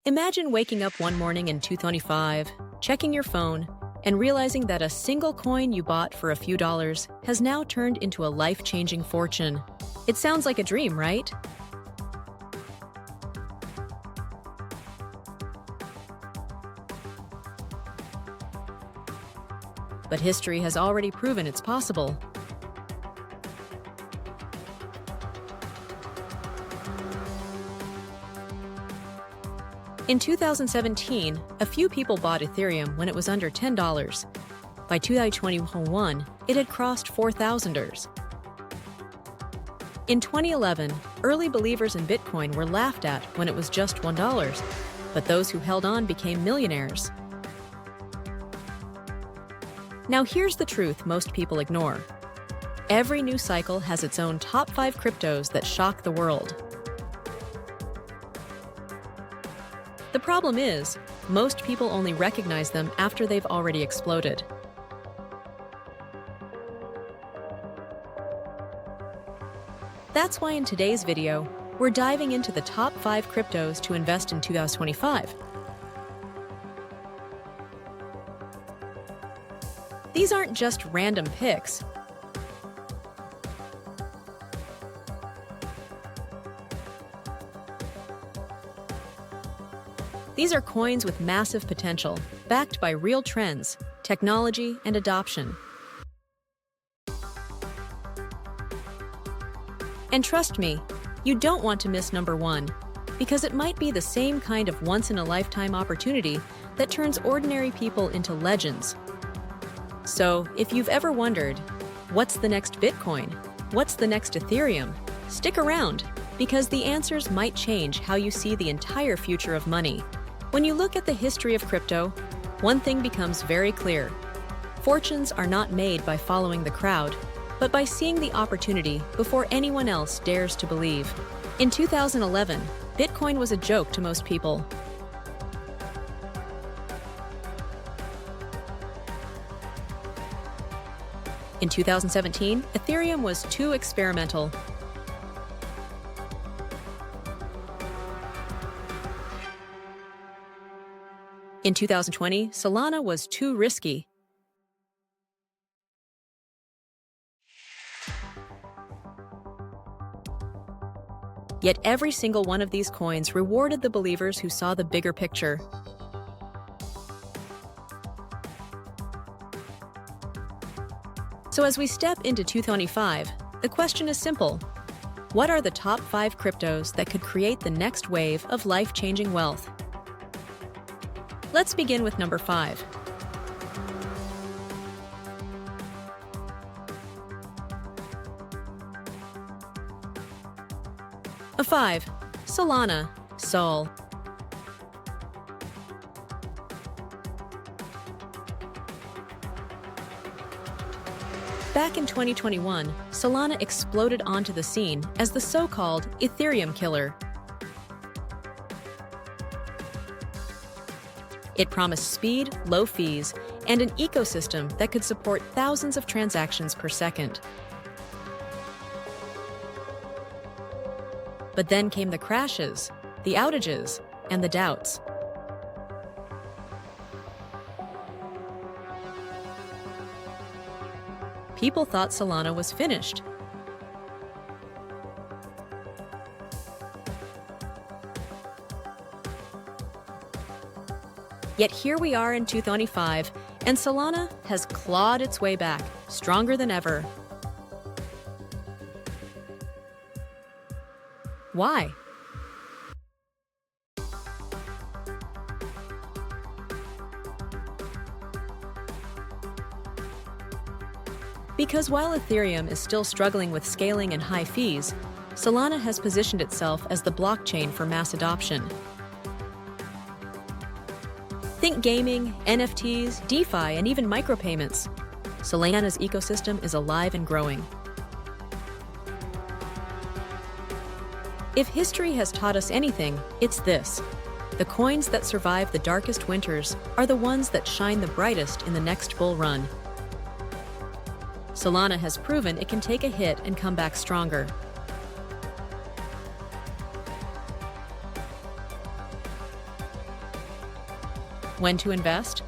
Imagine waking up one morning in 2025, checking your phone, and realizing that a single coin you bought for a few dollars has now turned into a life-changing fortune. It sounds like a dream, right? But history has already proven it's possible. In 2017, a few people bought Ethereum when it was under $10. By 2021, it had crossed $4,000. In 2011, early believers in Bitcoin were laughed at when it was just $1, but those who held on became millionaires. Now here's the truth most people ignore. Every new cycle has its own top 5 cryptos that shock the world. The problem is, most people only recognize them after they've already exploded. That's why in today's video, we're diving into the top 5 cryptos to invest in 2025. These aren't just random picks. These are coins with massive potential, backed by real trends, technology, and adoption. And trust me, you don't want to miss number 1, because it might be the same kind of once-in-a-lifetime opportunity that turns ordinary people into legends. So, if you've ever wondered, what's the next Bitcoin? What's the next Ethereum? Stick around, because the answers might change how you see the entire future of money. When you look at the history of crypto, one thing becomes very clear. Fortunes are not made by following the crowd, but by seeing the opportunity before anyone else dares to believe. In 2011, Bitcoin was a joke to most people. In 2017, Ethereum was too experimental. In 2020, Solana was too risky. Yet every single one of these coins rewarded the believers who saw the bigger picture. So as we step into 2025, the question is simple. What are the top 5 cryptos that could create the next wave of life-changing wealth? Let's begin with number 5. A 5. Solana, Sol. Back in 2021, Solana exploded onto the scene as the so-called Ethereum killer. It promised speed, low fees, and an ecosystem that could support thousands of transactions per second. But then came the crashes, the outages, and the doubts. People thought Solana was finished. Yet here we are in 2025, and Solana has clawed its way back, stronger than ever. Why? Because while Ethereum is still struggling with scaling and high fees, Solana has positioned itself as the blockchain for mass adoption. Think gaming, NFTs, DeFi, and even micropayments. Solana's ecosystem is alive and growing. If history has taught us anything, it's this. The coins that survive the darkest winters are the ones that shine the brightest in the next bull run. Solana has proven it can take a hit and come back stronger. When to invest?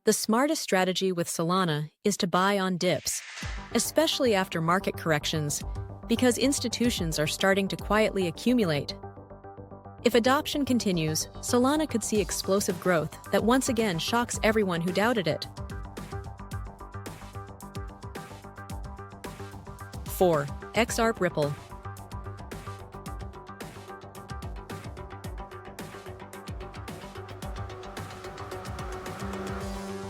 The smartest strategy with Solana is to buy on dips, especially after market corrections, because institutions are starting to quietly accumulate. If adoption continues, Solana could see explosive growth that once again shocks everyone who doubted it. 4. XRP Ripple.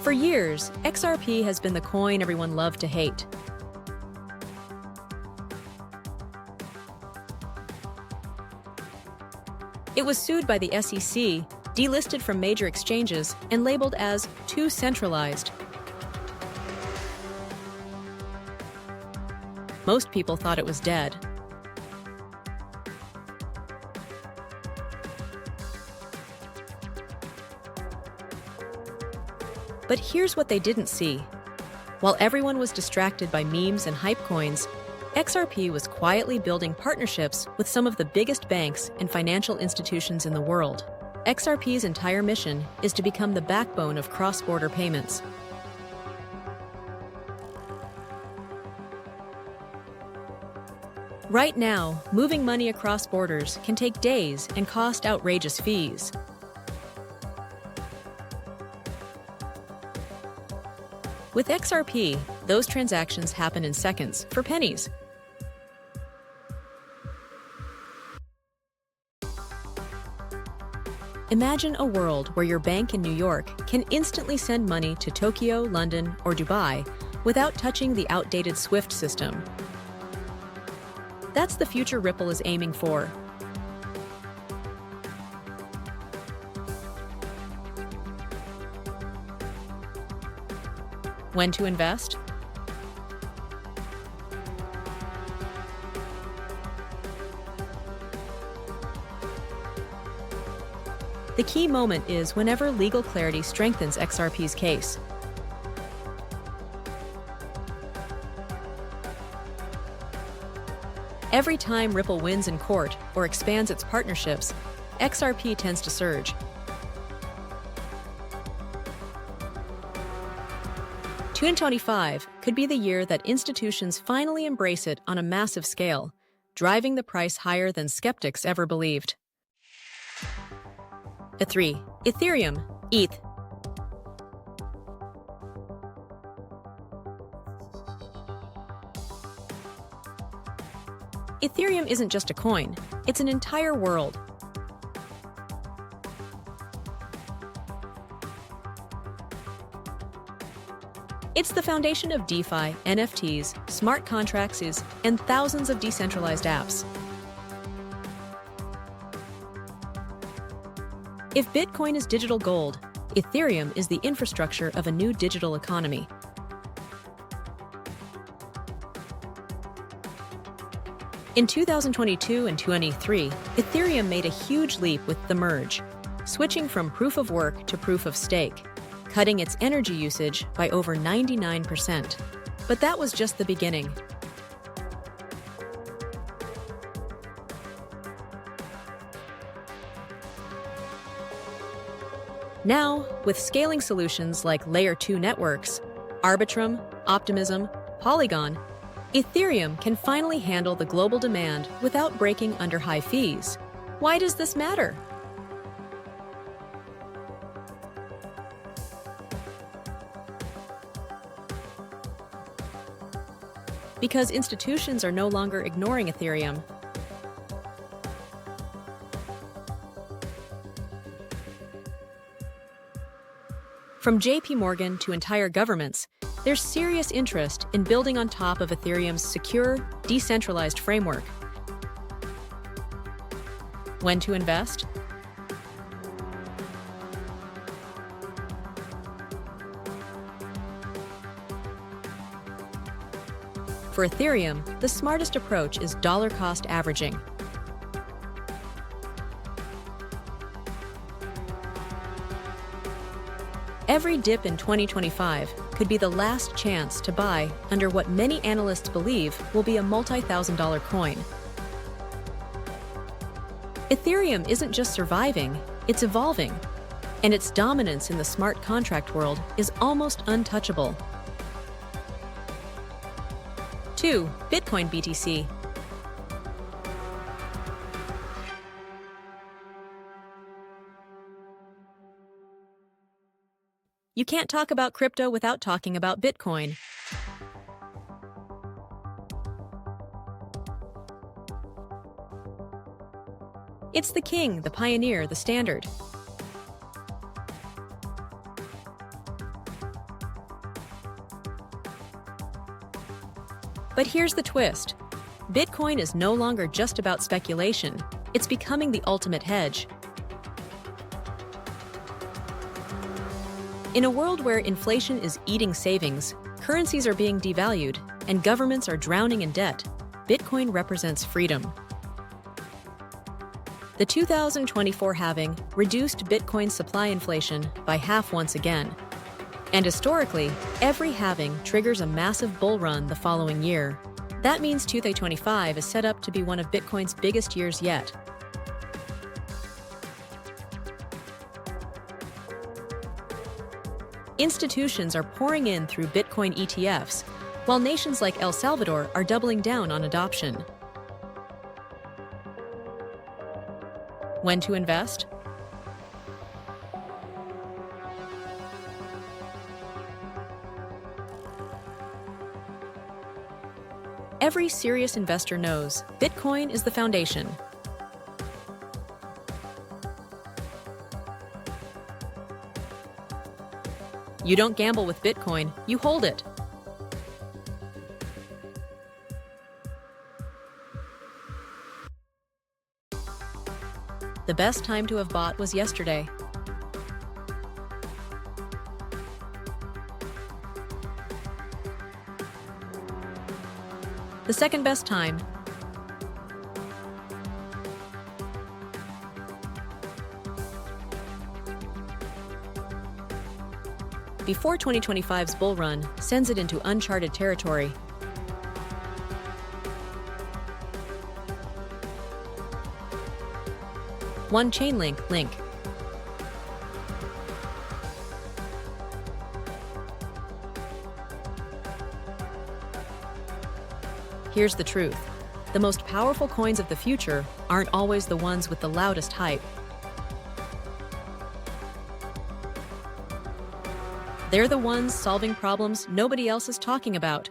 For years, XRP has been the coin everyone loved to hate. It was sued by the SEC, delisted from major exchanges, and labeled as too centralized. Most people thought it was dead. But here's what they didn't see. While everyone was distracted by memes and hype coins, XRP was quietly building partnerships with some of the biggest banks and financial institutions in the world. XRP's entire mission is to become the backbone of cross-border payments. Right now, moving money across borders can take days and cost outrageous fees. With XRP, those transactions happen in seconds for pennies. Imagine a world where your bank in New York can instantly send money to Tokyo, London, or Dubai without touching the outdated SWIFT system. That's the future Ripple is aiming for. When to invest? The key moment is whenever legal clarity strengthens XRP's case. Every time Ripple wins in court or expands its partnerships, XRP tends to surge. 2025 could be the year that institutions finally embrace it on a massive scale, driving the price higher than skeptics ever believed. 3. Ethereum, ETH. Ethereum isn't just a coin, it's an entire world. It's the foundation of DeFi, NFTs, smart contracts, and thousands of decentralized apps. If Bitcoin is digital gold, Ethereum is the infrastructure of a new digital economy. In 2022 and 2023, Ethereum made a huge leap with the merge, switching from proof of work to proof of stake, cutting its energy usage by over 99%. But that was just the beginning. Now, with scaling solutions like Layer 2 networks, Arbitrum, Optimism, Polygon, Ethereum can finally handle the global demand without breaking under high fees. Why does this matter? Because institutions are no longer ignoring Ethereum. From JP Morgan to entire governments, there's serious interest in building on top of Ethereum's secure, decentralized framework. When to invest? For Ethereum, the smartest approach is dollar-cost averaging. Every dip in 2025 could be the last chance to buy under what many analysts believe will be a multi-thousand-dollar coin. Ethereum isn't just surviving, it's evolving, and its dominance in the smart contract world is almost untouchable. 2. Bitcoin BTC. You can't talk about crypto without talking about Bitcoin. It's the king, the pioneer, the standard. But here's the twist. Bitcoin is no longer just about speculation. It's becoming the ultimate hedge. In a world where inflation is eating savings, currencies are being devalued, and governments are drowning in debt, Bitcoin represents freedom. The 2024 halving reduced Bitcoin's supply inflation by half once again. And historically, every halving triggers a massive bull run the following year. That means 2025 is set up to be one of Bitcoin's biggest years yet. Institutions are pouring in through Bitcoin ETFs, while nations like El Salvador are doubling down on adoption. When to invest? Every serious investor knows Bitcoin is the foundation. You don't gamble with Bitcoin, you hold it. The best time to have bought was yesterday. The second best time. Before 2025's bull run sends it into uncharted territory. One Chainlink link. Here's the truth. The most powerful coins of the future aren't always the ones with the loudest hype. They're the ones solving problems nobody else is talking about.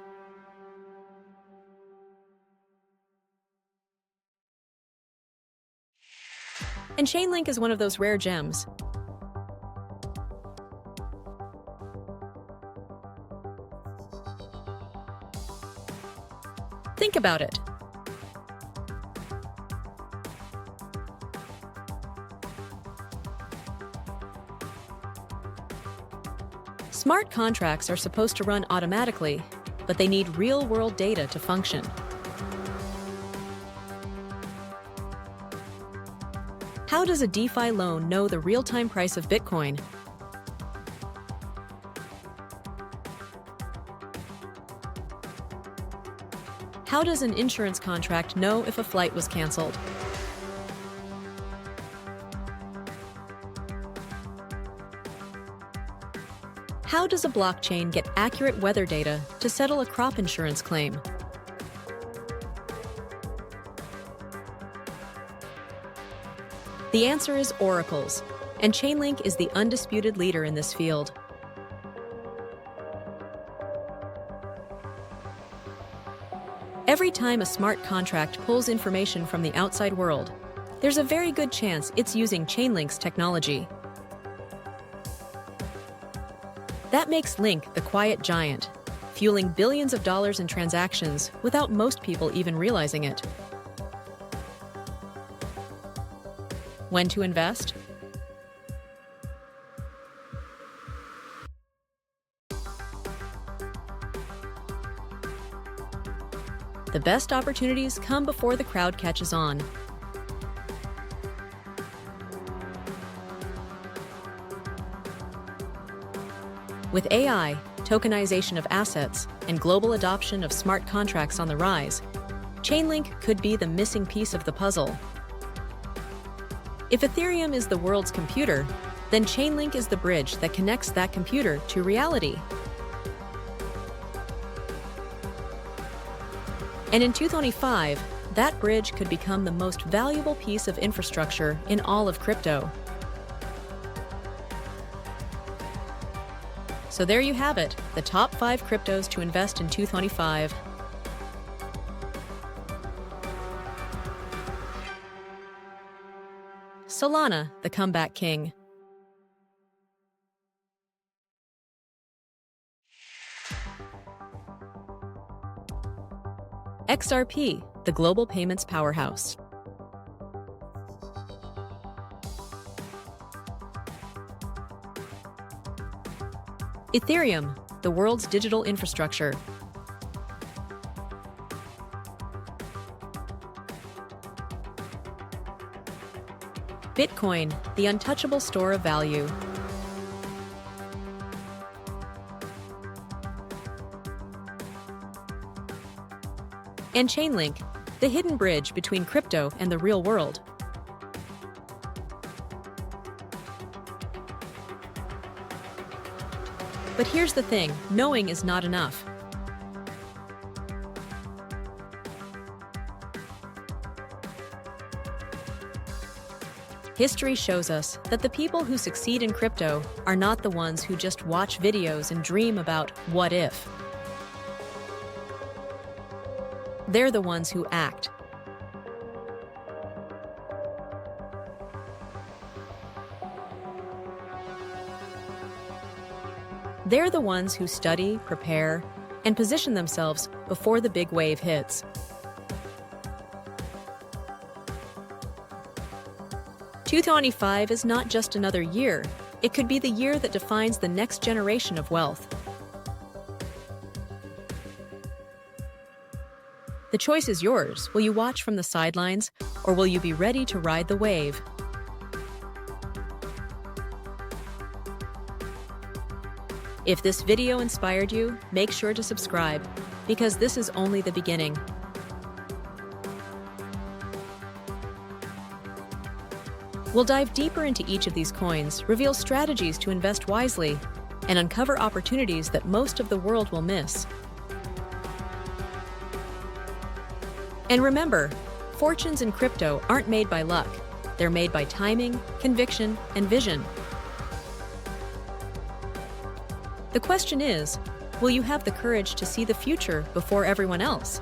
And Chainlink is one of those rare gems. Think about it. Smart contracts are supposed to run automatically, but they need real-world data to function. How does a DeFi loan know the real-time price of Bitcoin? How does an insurance contract know if a flight was canceled? How does a blockchain get accurate weather data to settle a crop insurance claim? The answer is oracles, and Chainlink is the undisputed leader in this field. Every time a smart contract pulls information from the outside world, there's a very good chance it's using Chainlink's technology. That makes Link the quiet giant, fueling billions of dollars in transactions without most people even realizing it. When to invest? The best opportunities come before the crowd catches on. With AI, tokenization of assets, and global adoption of smart contracts on the rise, Chainlink could be the missing piece of the puzzle. If Ethereum is the world's computer, then Chainlink is the bridge that connects that computer to reality. And in 2025, that bridge could become the most valuable piece of infrastructure in all of crypto. So there you have it, the top 5 cryptos to invest in 2025. Solana, the comeback king. XRP, the global payments powerhouse. Ethereum, the world's digital infrastructure. Bitcoin, the untouchable store of value. And Chainlink, the hidden bridge between crypto and the real world. But here's the thing, knowing is not enough. History shows us that the people who succeed in crypto are not the ones who just watch videos and dream about what if. They're the ones who act. They're the ones who study, prepare, and position themselves before the big wave hits. $225 is not just another year. It could be the year that defines the next generation of wealth. The choice is yours. Will you watch from the sidelines, or will you be ready to ride the wave? If this video inspired you, make sure to subscribe, because this is only the beginning. We'll dive deeper into each of these coins, reveal strategies to invest wisely, and uncover opportunities that most of the world will miss. And remember, fortunes in crypto aren't made by luck. They're made by timing, conviction, and vision. The question is, will you have the courage to see the future before everyone else?